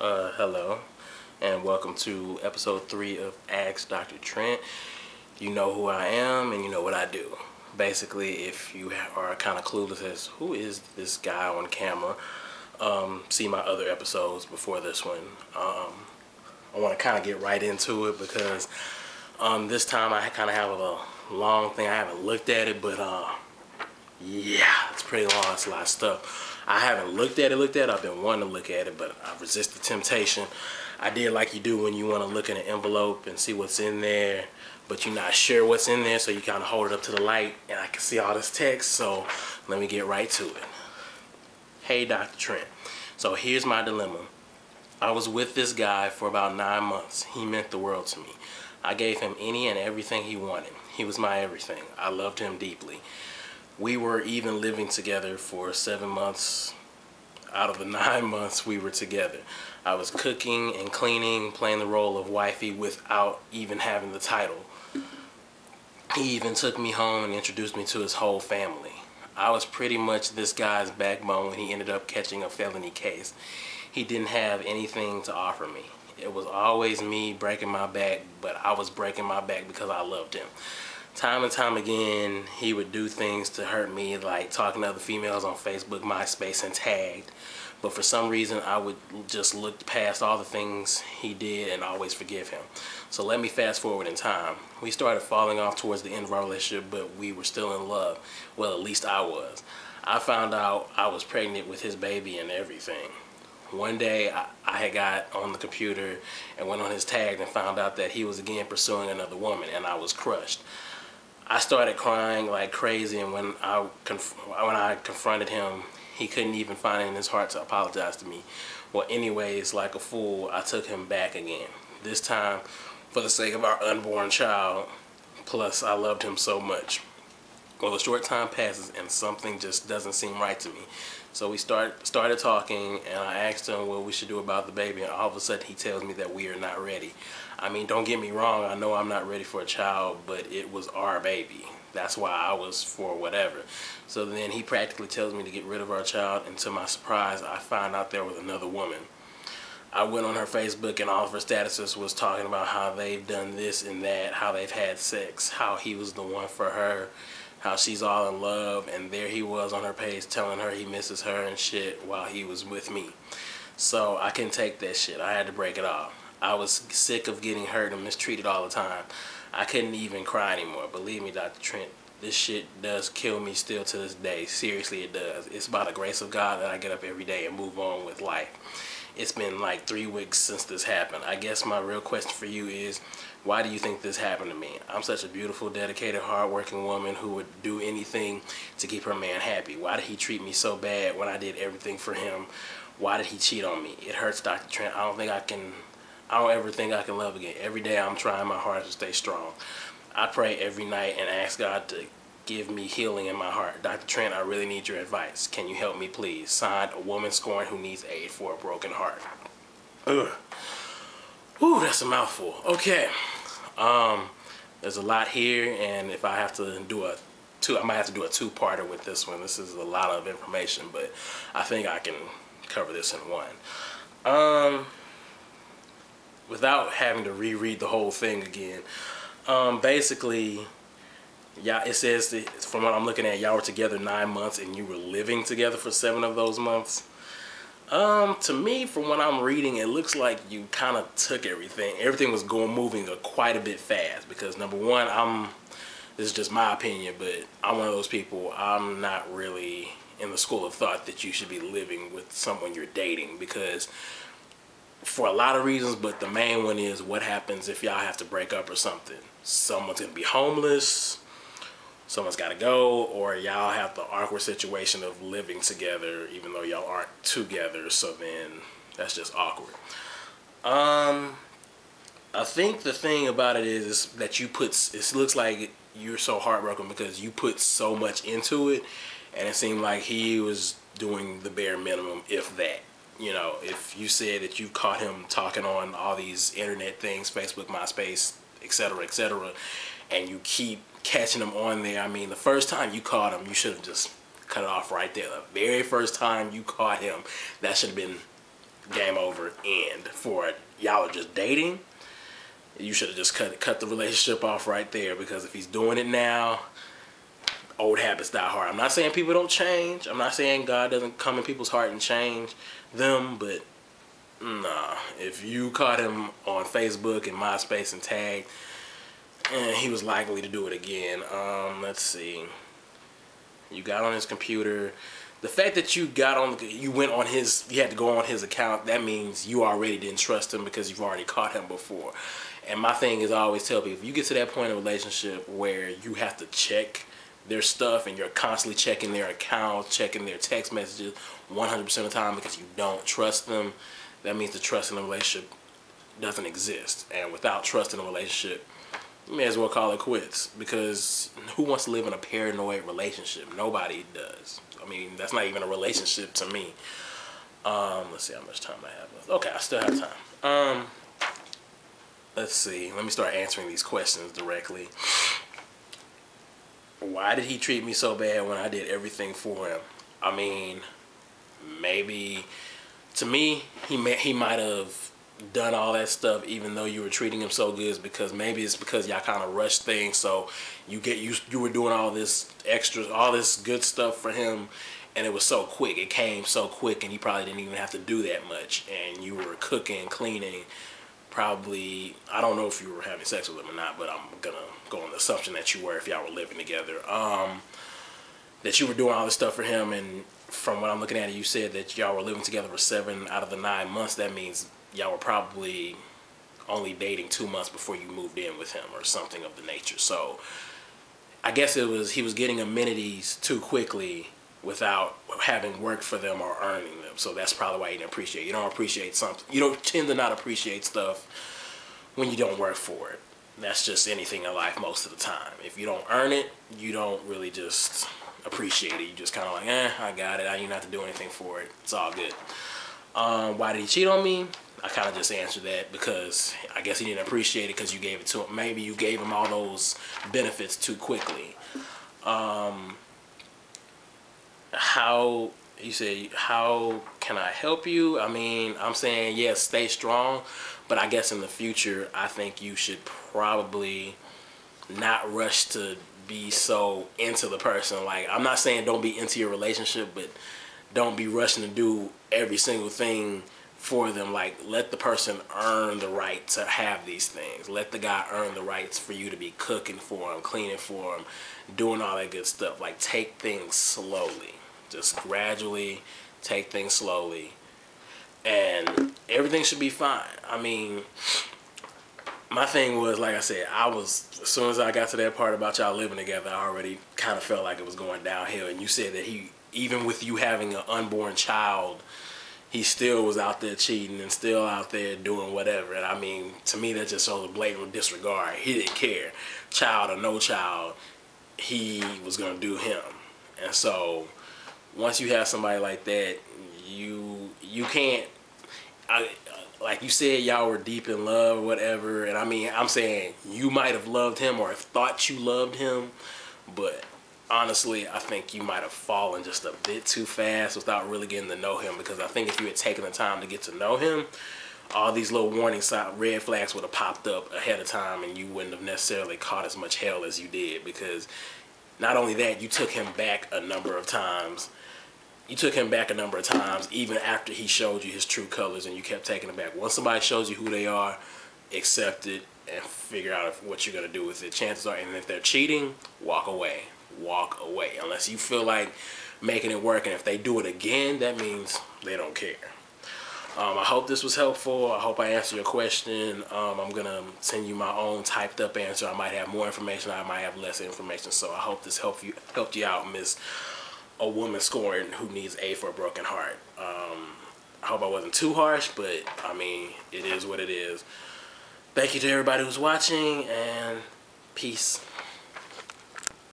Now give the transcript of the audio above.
Hello, and welcome to episode 3 of Ask Dr. Trent. You know who I am, and you know what I do. Basically, if you are kind of clueless as who is this guy on camera, see my other episodes before this one. I want to kind of get right into it because this time I kind of have a long thing. I haven't looked at it, but yeah, it's pretty long. It's a lot of stuff. I haven't looked at it. I've been wanting to look at it, but I resist the temptation. I did like you do when you want to look in an envelope and see what's in there, but you're not sure what's in there, so you kind of hold it up to the light, and I can see all this text, so let me get right to it. Hey, Dr. Trent. So here's my dilemma. I was with this guy for about 9 months. He meant the world to me. I gave him any and everything he wanted. He was my everything. I loved him deeply. We were even living together for 7 months out of the 9 months we were together. I was cooking and cleaning, playing the role of wifey without even having the title. He even took me home and introduced me to his whole family. I was pretty much this guy's backbone when he ended up catching a felony case. He didn't have anything to offer me. It was always me breaking my back, but I was breaking my back because I loved him. Time and time again, he would do things to hurt me, like talking to other females on Facebook, MySpace, and tagged. But for some reason, I would just look past all the things he did and always forgive him. So let me fast forward in time. We started falling off towards the end of our relationship, but we were still in love. Well, at least I was. I found out I was pregnant with his baby and everything. One day, I had got on the computer and went on his tag and found out that he was again pursuing another woman, and I was crushed. I started crying like crazy, and when I confronted him, he couldn't even find it in his heart to apologize to me. Well, anyways, like a fool, I took him back again. This time, for the sake of our unborn child, plus I loved him so much. Well, a short time passes, and something just doesn't seem right to me. So we started talking, and I asked him what we should do about the baby, and all of a sudden he tells me that we are not ready. I mean, don't get me wrong, I know I'm not ready for a child, but it was our baby. That's why I was for whatever. So then he practically tells me to get rid of our child, and to my surprise, I found out there was another woman. I went on her Facebook, and all of her statuses was talking about how they've done this and that, how they've had sex, how he was the one for her, how she's all in love, and there he was on her page telling her he misses her and shit while he was with me. So I couldn't take that shit. I had to break it off. I was sick of getting hurt and mistreated all the time. I couldn't even cry anymore. Believe me, Dr. Trent, this shit does kill me still to this day. Seriously, it does. It's by the grace of God that I get up every day and move on with life. It's been like 3 weeks since this happened. I guess my real question for you is, why do you think this happened to me? I'm such a beautiful, dedicated, hardworking woman who would do anything to keep her man happy. Why did he treat me so bad when I did everything for him? Why did he cheat on me? It hurts, Dr. Trent. I don't ever think I can love again. Every day I'm trying my hardest to stay strong. I pray every night and ask God to give me healing in my heart. Dr. Trent, I really need your advice. Can you help me, please? Signed, a woman scorned who needs aid for a broken heart. Ugh. Whew, that's a mouthful. Okay. There's a lot here, and if I have to do I might have to do a two-parter with this one. This is a lot of information, but I think I can cover this in one. Without having to reread the whole thing again. Basically, yeah, it says that, from what I'm looking at, y'all were together 9 months and you were living together for 7 of those months. To me, from what I'm reading, it looks like you kind of took everything. Everything was moving quite a bit fast because, number one, this is just my opinion, but I'm one of those people, I'm not really in the school of thought that you should be living with someone you're dating, because for a lot of reasons, but the main one is, what happens if y'all have to break up or something? Someone's gonna be homeless, someone's gotta go, or y'all have the awkward situation of living together even though y'all aren't together, so then that's just awkward. I think the thing about it is that it looks like you're so heartbroken because you put so much into it, and it seemed like he was doing the bare minimum, if that. You know, if you said that you caught him talking on all these internet things, Facebook, MySpace, etc., and you keep catching him on there, I mean, the first time you caught him, you should have just cut it off right there. The very first time you caught him, that should have been game over, end. For y'all are just dating, you should have just cut the relationship off right there, because if he's doing it now, old habits die hard. I'm not saying people don't change. I'm not saying God doesn't come in people's heart and change them, but nah. If you caught him on Facebook and MySpace and tagged, he was likely to do it again. Let's see. You got on his computer. The fact that you went on his, you had to go on his account, that means you already didn't trust him because you've already caught him before. And my thing is, I always tell people, if you get to that point in a relationship where you have to check their stuff and you're constantly checking their accounts, checking their text messages 100% of the time because you don't trust them, that means the trust in the relationship doesn't exist. And without trust in a relationship, you may as well call it quits, because who wants to live in a paranoid relationship? Nobody does. I mean, that's not even a relationship to me. Let's see how much time I have left. Okay, I still have time. Let's see. Let me start answering these questions directly. Why did he treat me so bad when I did everything for him? I mean, maybe to me, he might have done all that stuff even though you were treating him so good, because maybe it's because y'all kind of rushed things, so you were doing all this extra, all this good stuff for him, and it was so quick, it came so quick, and he probably didn't even have to do that much, and you were cooking, cleaning, probably, I don't know if you were having sex with him or not, but I'm gonna go on the assumption that you were, if y'all were living together, that you were doing all this stuff for him. And from what I'm looking at, you said that y'all were living together for 7 out of the 9 months. That means y'all were probably only dating 2 months before you moved in with him or something of the nature. So I guess it was, he was getting amenities too quickly without having worked for them or earning them. So that's probably why you didn't appreciate it. You don't appreciate something. You don't tend to not appreciate stuff when you don't work for it. That's just anything in life most of the time. If you don't earn it, you don't really just appreciate it. You just kind of like, I got it. I didn't have to do anything for it. It's all good. Why did he cheat on me? I kind of just answered that because I guess he didn't appreciate it because you gave it to him. Maybe you gave him all those benefits too quickly. How, you say, how can I help you? I mean, I'm saying, yes, stay strong, but I guess in the future, I think you should probably not rush to be so into the person. Like, I'm not saying don't be into your relationship, but don't be rushing to do every single thing for them. Like, let the person earn the right to have these things. Let the guy earn the rights for you to be cooking for him, cleaning for him, doing all that good stuff. Like, take things slowly. Just gradually take things slowly, and everything should be fine. I mean, my thing was, like I said, as soon as I got to that part about y'all living together, I already kind of felt like it was going downhill. And you said that he, even with you having an unborn child, he still was out there cheating and still out there doing whatever. And I mean, to me, that just shows a blatant disregard. He didn't care, child or no child, he was gonna do him. And so once you have somebody like that, you can't, like you said, y'all were deep in love or whatever, and I mean, I'm saying you might have loved him or thought you loved him, but honestly, I think you might have fallen just a bit too fast without really getting to know him, because I think if you had taken the time to get to know him, all these little warning signs, red flags would have popped up ahead of time, and you wouldn't have necessarily caught as much hell as you did, because not only that, you took him back a number of times. Even after he showed you his true colors, and you kept taking it back. Once somebody shows you who they are, accept it and figure out what you're going to do with it. Chances are, and if they're cheating, walk away. Walk away. Unless you feel like making it work, and if they do it again, that means they don't care. I hope this was helpful. I hope I answered your question. I'm going to send you my own typed up answer. I might have more information. I might have less information. So I hope this helped you out, Miss A Woman Scoring Who Needs A for a Broken Heart. I hope I wasn't too harsh, but I mean, it is what it is. Thank you to everybody who's watching, and peace.